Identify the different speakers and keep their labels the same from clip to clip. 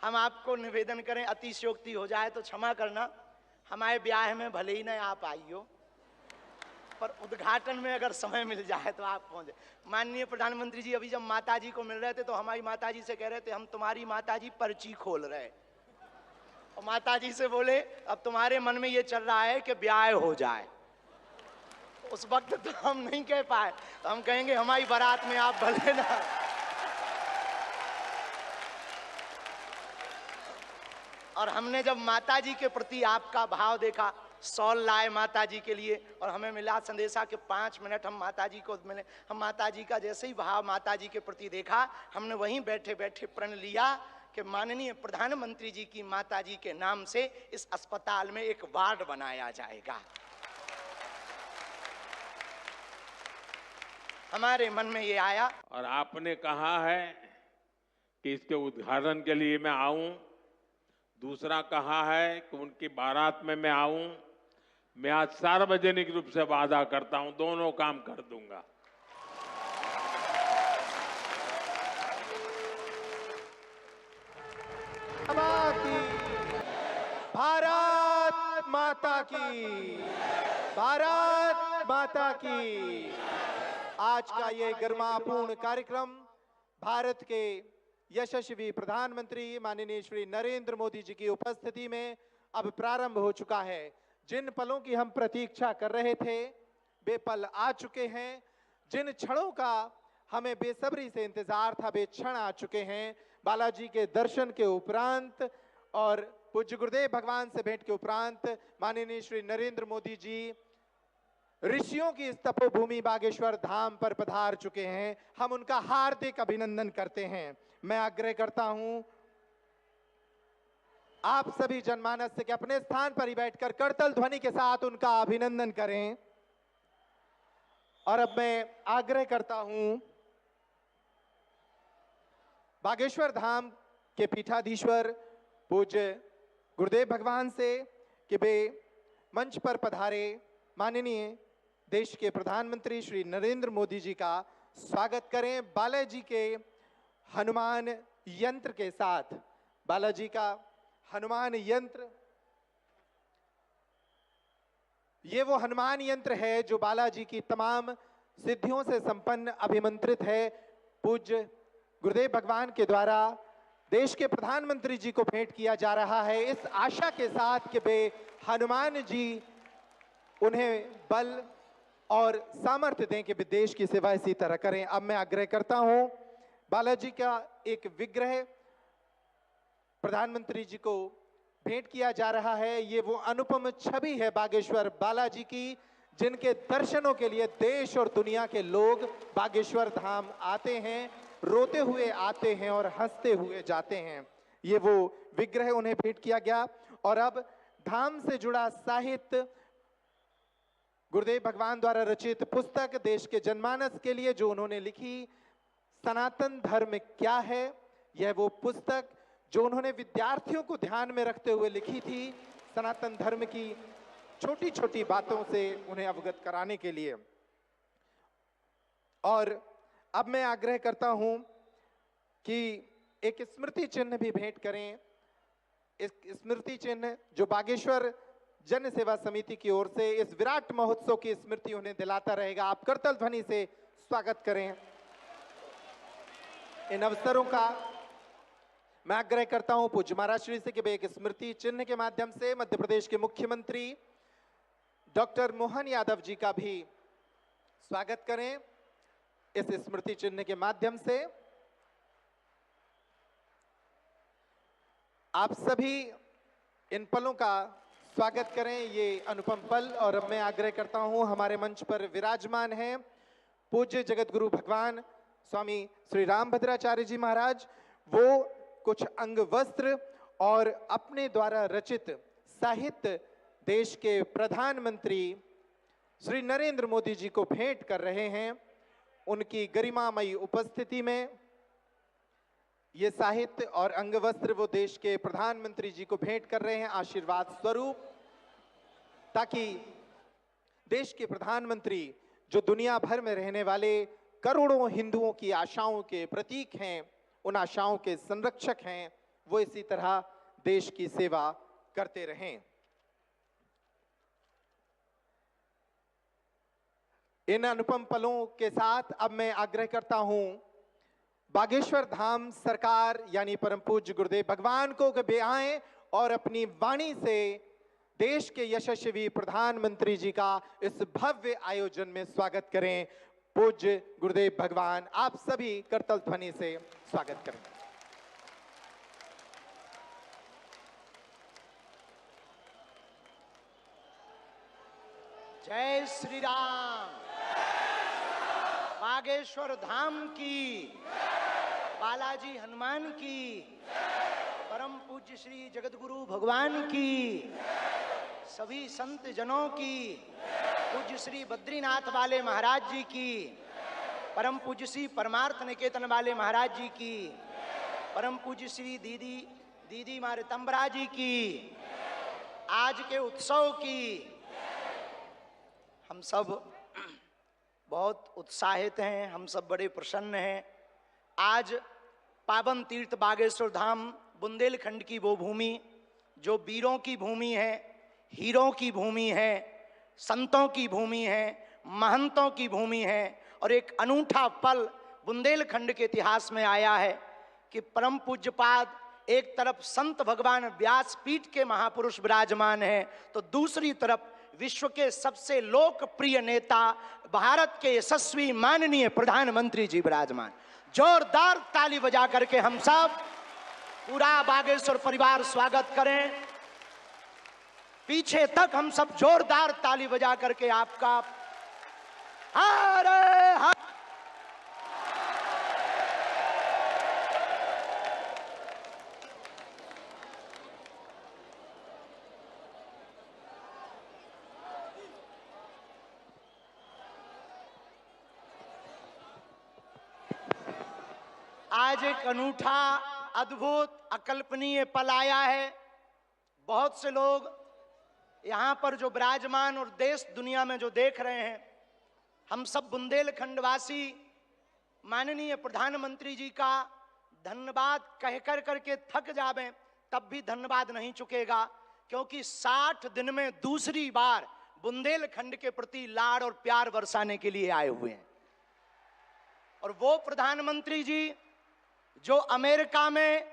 Speaker 1: हम आपको निवेदन करें, अतिशयोक्ति हो जाए तो क्षमा करना, हमारे ब्याह में भले ही नहीं आप आइयो, पर उद्घाटन में अगर समय मिल जाए तो आप पहुंचे। माननीय प्रधानमंत्री जी अभी जब माताजी को मिल रहे थे तो हमारी माताजी से कह रहे थे हम तुम्हारी माताजी पर्ची खोल रहे, और माताजी से बोले अब तुम्हारे मन में ये चल रहा है कि ब्याह हो जाए। उस वक्त तो हम नहीं कह पाए, तो हम कहेंगे हमारी बारात में आप भले ना। और हमने जब माताजी के प्रति आपका भाव देखा, सॉल लाए माताजी के लिए, और हमें मिला संदेशा के 5 मिनट हम माताजी को मिले। हम माताजी का जैसे ही भाव माताजी के प्रति देखा, हमने वहीं बैठे बैठे प्रण लिया कि माननीय प्रधानमंत्री जी की माताजी के नाम से इस अस्पताल में एक वार्ड बनाया जाएगा। हमारे मन में ये आया।
Speaker 2: और आपने कहा है कि इसके उद्घाटन के लिए मैं आऊं, दूसरा कहा है कि उनकी बारात में मैं आऊं। मैं आज सार्वजनिक रूप से वादा करता हूं, दोनों काम कर दूंगा।
Speaker 3: भारत माता की, भारत माता की। आज का ये गरिमापूर्ण कार्यक्रम भारत के यशस्वी प्रधानमंत्री माननीय श्री नरेंद्र मोदी जी की उपस्थिति में अब प्रारंभ हो चुका है। जिन पलों की हम प्रतीक्षा कर रहे थे वे पल आ चुके हैं। जिन क्षणों का हमें बेसब्री से इंतजार था वे क्षण आ चुके हैं। बालाजी के दर्शन के उपरांत और पूज्य गुरुदेव भगवान से भेंट के उपरांत माननीय श्री नरेंद्र मोदी जी ऋषियों की इस तपोभूमि बागेश्वर धाम पर पधार चुके हैं। हम उनका हार्दिक अभिनंदन करते हैं। मैं आग्रह करता हूं आप सभी जनमानस से कि अपने स्थान पर ही बैठकर करतल ध्वनि के साथ उनका अभिनंदन करें। और अब मैं आग्रह करता हूं बागेश्वर धाम के पीठाधीश्वर पूज्य गुरुदेव भगवान से कि वे मंच पर पधारे माननीय देश के प्रधानमंत्री श्री नरेंद्र मोदी जी का स्वागत करें। बालाजी के हनुमान यंत्र के साथ, बालाजी का हनुमान यंत्र, ये वो हनुमान यंत्र है जो बालाजी की तमाम सिद्धियों से संपन्न अभिमंत्रित है। पूज्य गुरुदेव भगवान के द्वारा देश के प्रधानमंत्री जी को भेंट किया जा रहा है, इस आशा के साथ कि वे हनुमान जी उन्हें बल और सामर्थ्य दें कि वे देश की सेवा इसी तरह करें। अब मैं आग्रह करता हूं बालाजी का एक विग्रह प्रधानमंत्री जी को भेंट किया जा रहा है। ये वो अनुपम छवि है बागेश्वर बालाजी की, जिनके दर्शनों के लिए देश और दुनिया के लोग बागेश्वर धाम आते हैं, रोते हुए आते हैं और हंसते हुए जाते हैं। ये वो विग्रह उन्हें भेंट किया गया। और अब धाम से जुड़ा साहित्य, गुरुदेव भगवान द्वारा रचित पुस्तक देश के जनमानस के लिए जो उन्होंने लिखी, सनातन धर्म क्या है, यह वो पुस्तक जो उन्होंने विद्यार्थियों को ध्यान में रखते हुए लिखी थी, सनातन धर्म की छोटी छोटी बातों से उन्हें अवगत कराने के लिए। और अब मैं आग्रह करता हूं कि एक स्मृति चिन्ह भी भेंट करें। इस स्मृति चिन्ह जो बागेश्वर जन सेवा समिति की ओर से इस विराट महोत्सव की स्मृति उन्हें दिलाता रहेगा। आप करतल ध्वनि से स्वागत करें। इन अवसरों का मैं आग्रह करता हूं पूज्य महाराज श्री से कि वे एक स्मृति चिन्ह के माध्यम से मध्य प्रदेश के मुख्यमंत्री डॉक्टर मोहन यादव जी का भी स्वागत करें इस स्मृति चिन्ह के माध्यम से। आप सभी इन पलों का स्वागत करें, ये अनुपम पल। और अब मैं आग्रह करता हूं हमारे मंच पर विराजमान हैं पूज्य जगत गुरु भगवान स्वामी श्री रामभद्राचार्य जी महाराज। वो कुछ अंग वस्त्र और अपने द्वारा रचित साहित्य देश के प्रधानमंत्री श्री नरेंद्र मोदी जी को भेंट कर रहे हैं। उनकी गरिमामयी उपस्थिति में ये साहित्य और अंग वस्त्र वो देश के प्रधानमंत्री जी को भेंट कर रहे हैं आशीर्वाद स्वरूप, ताकि देश के प्रधानमंत्री जो दुनिया भर में रहने वाले करोड़ों हिंदुओं की आशाओं के प्रतीक हैं, उन आशाओं के संरक्षक हैं, वो इसी तरह देश की सेवा करते रहें। इन अनुपम पलों के साथ अब मैं आग्रह करता हूं बागेश्वर धाम सरकार यानी परम पूज्य गुरुदेव भगवान को वे आएं और अपनी वाणी से देश के यशस्वी प्रधानमंत्री जी का इस भव्य आयोजन में स्वागत करें। पूज्य गुरुदेव भगवान, आप सभी करतल ध्वनि से स्वागत करें।
Speaker 1: जय श्री राम। बागेश्वर धाम की, बालाजी हनुमान की, परम पूज्य श्री जगतगुरु भगवान की, सभी संत जनों की, पूज्य श्री बद्रीनाथ वाले महाराज जी की, परम पूज्य श्री परमार्थ निकेतन वाले महाराज जी की, परम पूज्य श्री दीदी मारे तंबरा जी की, आज के उत्सव की। हम सब बहुत उत्साहित हैं, हम सब बड़े प्रसन्न हैं। आज पावन तीर्थ बागेश्वर धाम बुंदेलखंड की वो भूमि जो वीरों की भूमि है, हीरों की भूमि है, संतों की भूमि है, महंतों की भूमि है, और एक अनूठा पल बुंदेलखंड के इतिहास में आया है कि परम पूज्यपाद एक तरफ संत भगवान व्यासपीठ के महापुरुष विराजमान हैं, तो दूसरी तरफ विश्व के सबसे लोकप्रिय नेता भारत के यशस्वी माननीय प्रधानमंत्री जी विराजमान। जोरदार ताली बजा करके हम सब पूरा बागेश्वर परिवार स्वागत करें। पीछे तक हम सब जोरदार ताली बजा करके आपका हरे हरे। आज एक अनूठा, अद्भुत, अकल्पनीय पल आया है। बहुत से लोग यहाँ पर जो विराजमान और देश दुनिया में जो देख रहे हैं, हम सब बुंदेलखंड वासी माननीय प्रधानमंत्री जी का धन्यवाद कह कर करके थक जावें तब भी धन्यवाद नहीं चुकेगा, क्योंकि 60 दिन में दूसरी बार बुंदेलखंड के प्रति लाड़ और प्यार बरसाने के लिए आए हुए हैं। और वो प्रधानमंत्री जी जो अमेरिका में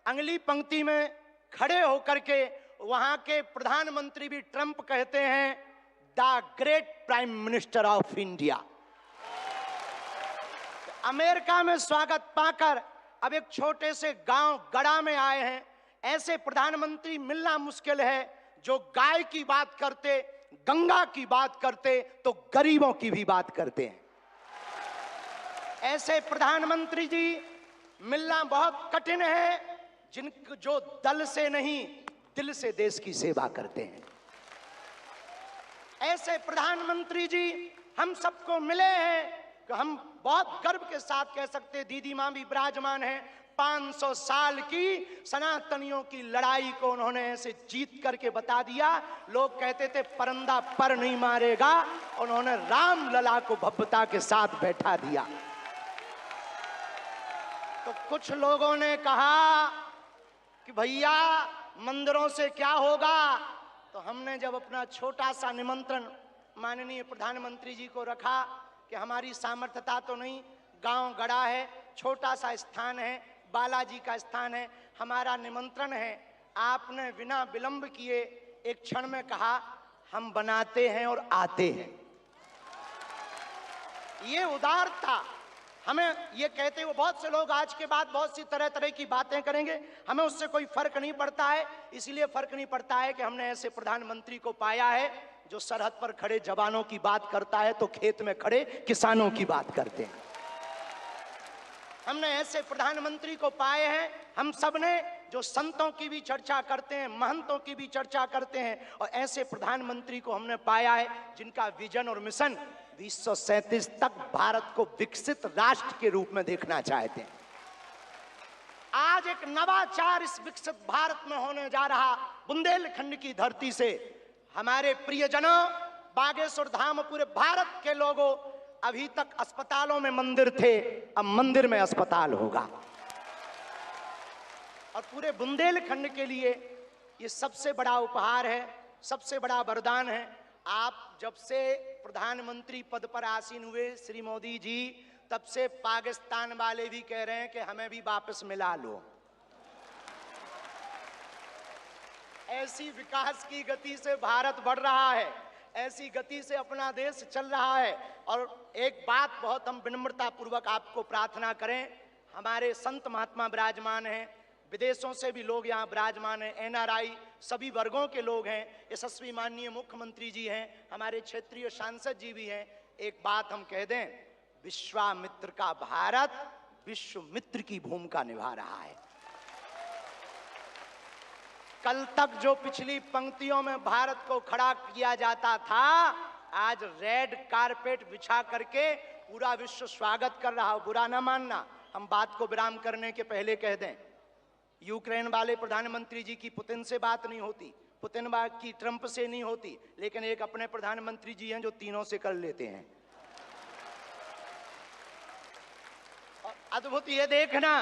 Speaker 1: अगली पंक्ति में खड़े होकर के वहां के प्रधानमंत्री भी ट्रंप कहते हैं the great prime minister of India. America में स्वागत पाकर अब एक छोटे से गांव गड़ा में आए हैं। ऐसे प्रधानमंत्री मिलना मुश्किल है जो गाय की बात करते, गंगा की बात करते तो गरीबों की भी बात करते हैं। ऐसे प्रधानमंत्री जी मिलना बहुत कठिन है जो दल से नहीं दिल से देश की सेवा करते हैं। ऐसे प्रधानमंत्री जी हम सबको मिले हैं कि हम बहुत गर्व के साथ कह सकते, दीदी मां भी विराजमान है, 500 साल की सनातनियों की लड़ाई को उन्होंने ऐसे जीत करके बता दिया। लोग कहते थे परंदा पर नहीं मारेगा, उन्होंने राम लला को भव्यता के साथ बैठा दिया। तो कुछ लोगों ने कहा कि भैया मंदिरों से क्या होगा, तो हमने जब अपना छोटा सा निमंत्रण माननीय प्रधानमंत्री जी को रखा कि हमारी सामर्थ्यता तो नहीं, गांव गड़ा है, छोटा सा स्थान है, बालाजी का स्थान है, हमारा निमंत्रण है, आपने बिना विलंब किए एक क्षण में कहा हम बनाते हैं और आते हैं। ये उदारता हमें, ये कहते हुए बहुत से लोग आज के बाद बहुत सी तरह तरह की बातें करेंगे, हमें उससे कोई फर्क नहीं पड़ता है। इसलिए फर्क नहीं पड़ता है कि हमने ऐसे प्रधानमंत्री को पाया है जो सरहद पर खड़े जवानों की बात करता है तो खेत में खड़े किसानों की बात करते हैं। हमने ऐसे प्रधानमंत्री को पाए हैं, हम सब ने, जो संतों की भी चर्चा करते हैं, महंतों की भी चर्चा करते हैं, और ऐसे प्रधानमंत्री को हमने पाया है जिनका विजन और मिशन 2037 तक भारत को विकसित राष्ट्र के रूप में देखना चाहते हैं। आज एक नवाचार इस विकसित भारत में होने जा रहा। बुंदेलखंड की धरती से हमारे प्रियजनों, बागेश्वर धाम, पूरे भारत के लोगों, अभी तक अस्पतालों में मंदिर थे, अब मंदिर में अस्पताल होगा। और पूरे बुंदेलखंड के लिए ये सबसे बड़ा उपहार है, सबसे बड़ा वरदान है। आप जब से प्रधानमंत्री पद पर आसीन हुए श्री मोदी जी, तब से पाकिस्तान वाले भी कह रहे हैं कि हमें भी वापस मिला लो। ऐसी विकास की गति से भारत बढ़ रहा है, ऐसी गति से अपना देश चल रहा है। और एक बात बहुत हम विनम्रता पूर्वक आपको प्रार्थना करें, हमारे संत महात्मा विराजमान हैं, विदेशों से भी लोग यहाँ विराजमान हैं, एनआरआई सभी वर्गों के लोग हैं, यशस्वी माननीय मुख्यमंत्री जी हैं, हमारे क्षेत्रीय सांसद जी भी हैं। एक बात हम कह दें, विश्वामित्र का भारत विश्वमित्र की भूमिका निभा रहा है। कल तक जो पिछली पंक्तियों में भारत को खड़ा किया जाता था, आज रेड कारपेट बिछा करके पूरा विश्व स्वागत कर रहा हो। बुरा ना मानना, हम बात को विराम करने के पहले कह दें, यूक्रेन वाले प्रधानमंत्री जी की पुतिन से बात नहीं होती, पुतिन की ट्रंप से नहीं होती, लेकिन एक अपने प्रधानमंत्री जी हैं जो तीनों से कर लेते हैं। और अद्भुत ये देखना,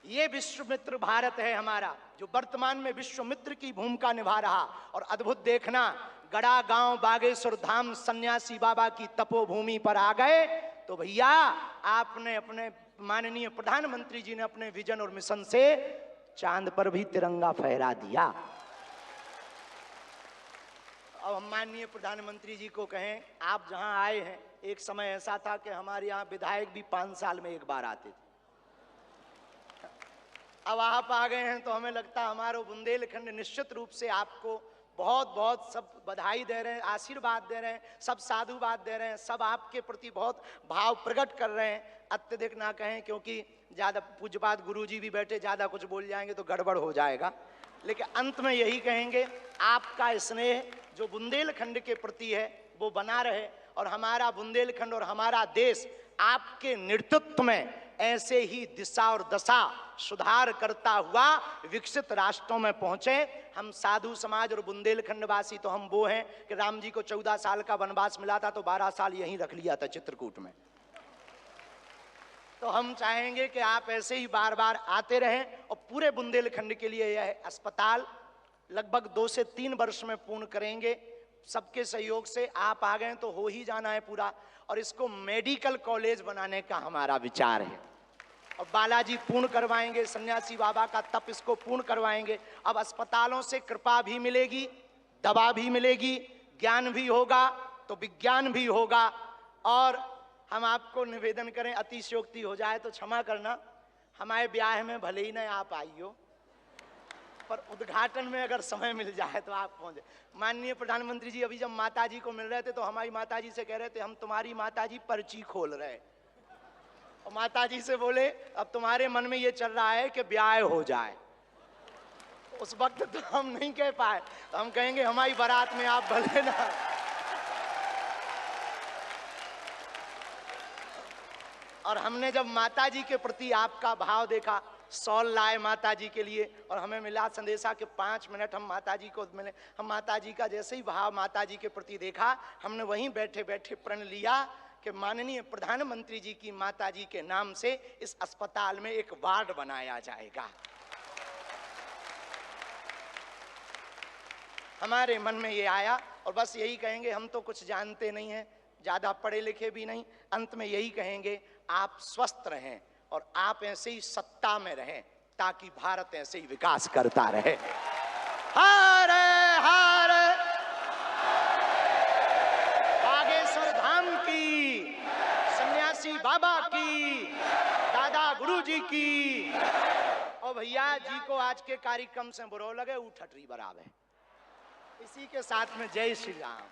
Speaker 1: ये विश्वमित्र भारत है हमारा, जो वर्तमान में विश्वमित्र की भूमिका निभा रहा। और अद्भुत देखना, गड़ा गांव बागेश्वर धाम सन्यासी बाबा की तपोभूमि पर आ गए तो भैया आपने अपने माननीय प्रधानमंत्री जी ने अपने विजन और मिशन से चांद पर भी तिरंगा फहरा दिया। अब हम माननीय प्रधानमंत्री जी को कहें, आप जहां आए हैं, एक समय ऐसा था कि हमारे यहाँ विधायक भी 5 साल में एक बार आते थे। अब आप आ गए हैं तो हमें लगता है हमारा बुंदेलखंड निश्चित रूप से आपको बहुत बहुत सब बधाई दे रहे हैं, आशीर्वाद दे रहे हैं, सब साधुवाद दे रहे हैं, सब आपके प्रति बहुत भाव प्रकट कर रहे हैं। अत्यधिक ना कहें, क्योंकि ज़्यादा पूज्यपाद गुरुजी भी बैठे, ज़्यादा कुछ बोल जाएंगे तो गड़बड़ हो जाएगा। लेकिन अंत में यही कहेंगे, आपका स्नेह जो बुंदेलखंड के प्रति है वो बना रहे, और हमारा बुंदेलखंड और हमारा देश आपके नेतृत्व में ऐसे ही दिशा और दशा सुधार करता हुआ विकसित राष्ट्रों में पहुंचे। हम साधु समाज और बुंदेलखंड वासी तो हम वो हैं कि राम जी को 14 साल का वनवास मिला था तो 12 साल यहीं रख लिया था चित्रकूट में। तो हम चाहेंगे कि आप ऐसे ही बार बार आते रहें, और पूरे बुंदेलखंड के लिए यह अस्पताल लगभग 2 से 3 वर्ष में पूर्ण करेंगे। सबके सहयोग से आप आ गए तो हो ही जाना है पूरा, और इसको मेडिकल कॉलेज बनाने का हमारा विचार है। और बालाजी पूर्ण करवाएंगे, सन्यासी बाबा का तप इसको पूर्ण करवाएंगे। अब अस्पतालों से कृपा भी मिलेगी, दवा भी मिलेगी, ज्ञान भी होगा तो विज्ञान भी होगा। और हम आपको निवेदन करें, अतिशयोक्ति हो जाए तो क्षमा करना, हमारे ब्याह में भले ही न आप आइयो, पर उद्घाटन में अगर समय मिल जाए तो आप पहुंचे। माननीय प्रधानमंत्री जी अभी जब माता जी को मिल रहे थे तो हमारी माता जी से कह रहे थे, हम तुम्हारी माता जी पर्ची खोल रहे, और माता जी से बोले अब तुम्हारे मन में ये चल रहा है कि ब्याह हो जाए। उस वक्त तो हम नहीं कह पाए, तो हम कहेंगे हमारी बारात में आप भले ना। और हमने जब माता जी के प्रति आपका भाव देखा, सॉल लाए माता जी के लिए, और हमें मिला संदेशा कि 5 मिनट हम माता जी को मिले। हम माता जी का जैसे ही भाव माता जी के प्रति देखा, हमने वहीं बैठे बैठे प्रण लिया कि माननीय प्रधानमंत्री जी की माता जी के नाम से इस अस्पताल में एक वार्ड बनाया जाएगा। हमारे मन में ये आया, और बस यही कहेंगे, हम तो कुछ जानते नहीं हैं, ज़्यादा पढ़े लिखे भी नहीं, अंत में यही कहेंगे, आप स्वस्थ रहें और आप ऐसे ही सत्ता में रहें, ताकि भारत ऐसे ही विकास करता रहे। हर हर बागेश्वर धाम की, सन्यासी बाबा की, दादा गुरुजी की। और भैया जी को आज के कार्यक्रम से बुरो लगे, उठटरी बराबर। इसी के साथ में जय श्री राम।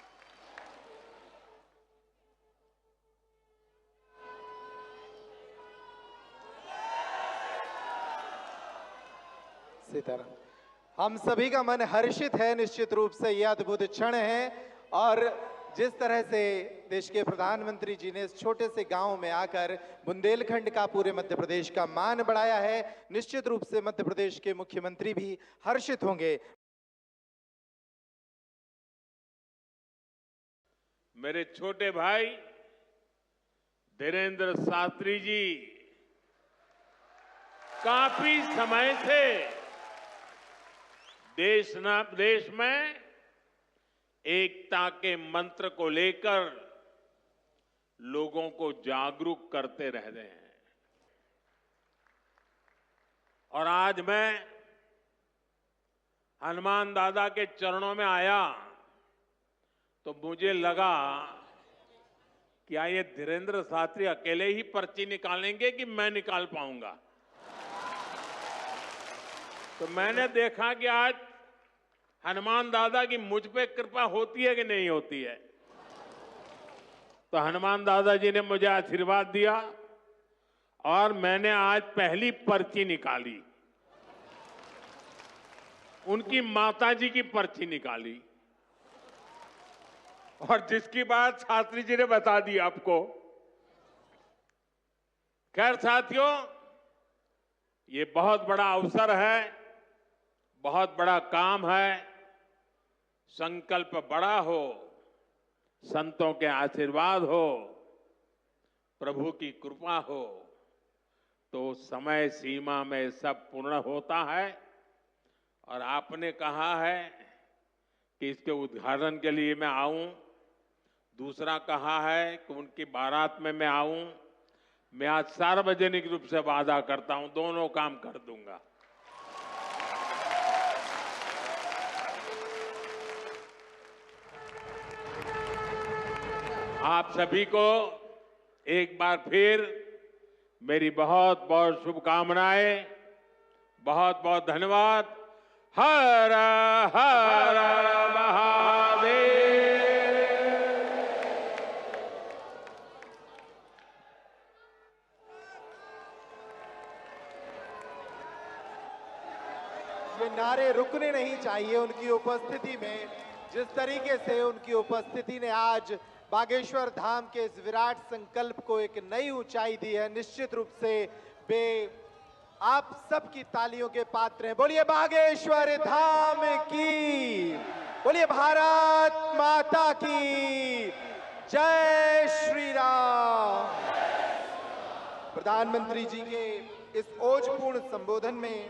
Speaker 3: सीताराम। हम सभी का मन हर्षित है, निश्चित रूप से यह अद्भुत क्षण है। और जिस तरह से देश के प्रधानमंत्री जी ने इस छोटे से गांव में आकर बुंदेलखंड का, पूरे मध्य प्रदेश का मान बढ़ाया है, निश्चित रूप से मध्य प्रदेश के मुख्यमंत्री भी हर्षित होंगे।
Speaker 2: मेरे छोटे भाई धीरेन्द्र शास्त्री जी काफी समय से देश में एकता के मंत्र को लेकर लोगों को जागरूक करते रह रहे हैं। और आज मैं हनुमान दादा के चरणों में आया तो मुझे लगा क्या ये धीरेन्द्र शास्त्री अकेले ही पर्ची निकालेंगे कि मैं निकाल पाऊंगा। तो मैंने देखा कि आज हनुमान दादा की मुझ पे कृपा होती है कि नहीं होती है। तो हनुमान दादा जी ने मुझे आशीर्वाद दिया और मैंने आज पहली पर्ची निकाली, उनकी माताजी की पर्ची निकाली। और जिसकी बात शास्त्री जी ने बता दी आपको। खैर साथियों, ये बहुत बड़ा अवसर है, बहुत बड़ा काम है। संकल्प बड़ा हो, संतों के आशीर्वाद हो, प्रभु की कृपा हो तो समय सीमा में सब पूर्ण होता है। और आपने कहा है कि इसके उद्घाटन के लिए मैं आऊं, दूसरा कहा है कि उनकी बारात में मैं आऊं। मैं आज सार्वजनिक रूप से वादा करता हूं, दोनों काम कर दूंगा। आप सभी को एक बार फिर मेरी बहुत बहुत शुभकामनाएं, बहुत बहुत धन्यवाद। हर हर महादेव।
Speaker 3: ये नारे रुकने नहीं चाहिए उनकी उपस्थिति में। जिस तरीके से उनकी उपस्थिति ने आज बागेश्वर धाम के इस विराट संकल्प को एक नई ऊंचाई दी है, निश्चित रूप से वे आप सबकी तालियों के पात्र हैं। बोलिए बागेश्वर धाम की, बोलिए भारत माता की जय श्री राम। प्रधानमंत्री जी के इस ओजपूर्ण संबोधन में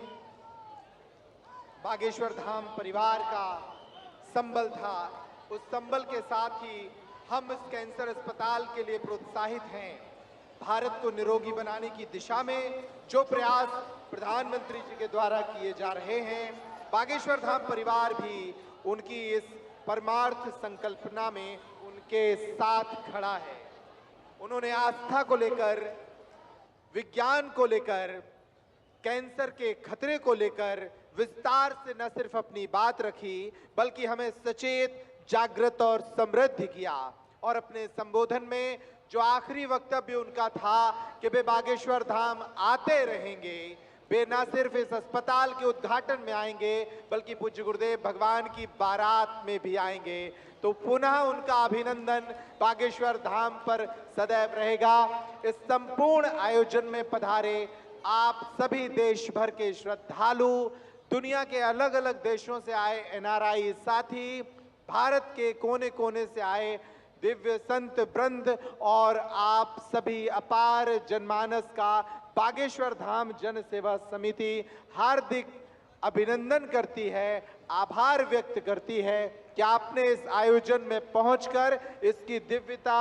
Speaker 3: बागेश्वर धाम परिवार का संबल था। उस संबल के साथ ही हम इस कैंसर अस्पताल के लिए प्रोत्साहित हैं। भारत को निरोगी बनाने की दिशा में जो प्रयास प्रधानमंत्री जी के द्वारा किए जा रहे हैं, बागेश्वर धाम परिवार भी उनकी इस परमार्थ संकल्पना में उनके साथ खड़ा है। उन्होंने आस्था को लेकर, विज्ञान को लेकर, कैंसर के खतरे को लेकर विस्तार से न सिर्फ अपनी बात रखी, बल्कि हमें सचेत, जागृत और समृद्ध किया। और अपने संबोधन में जो आखिरी वक्तव्य उनका था कि वे बागेश्वर धाम आते रहेंगे, वे न सिर्फ इस अस्पताल के उद्घाटन में आएंगे बल्कि पूज्य गुरुदेव भगवान की बारात में भी आएंगे। तो पुनः उनका अभिनंदन बागेश्वर धाम पर सदैव रहेगा। इस संपूर्ण आयोजन में पधारे आप सभी देश भर के श्रद्धालु, दुनिया के अलग अलग देशों से आए एनआरआई साथी, भारत के कोने कोने से आए दिव्य संत वृंद और आप सभी अपार जनमानस का बागेश्वर धाम जन सेवा समिति हार्दिक अभिनंदन करती है, आभार व्यक्त करती है कि आपने इस आयोजन में पहुंचकर इसकी दिव्यता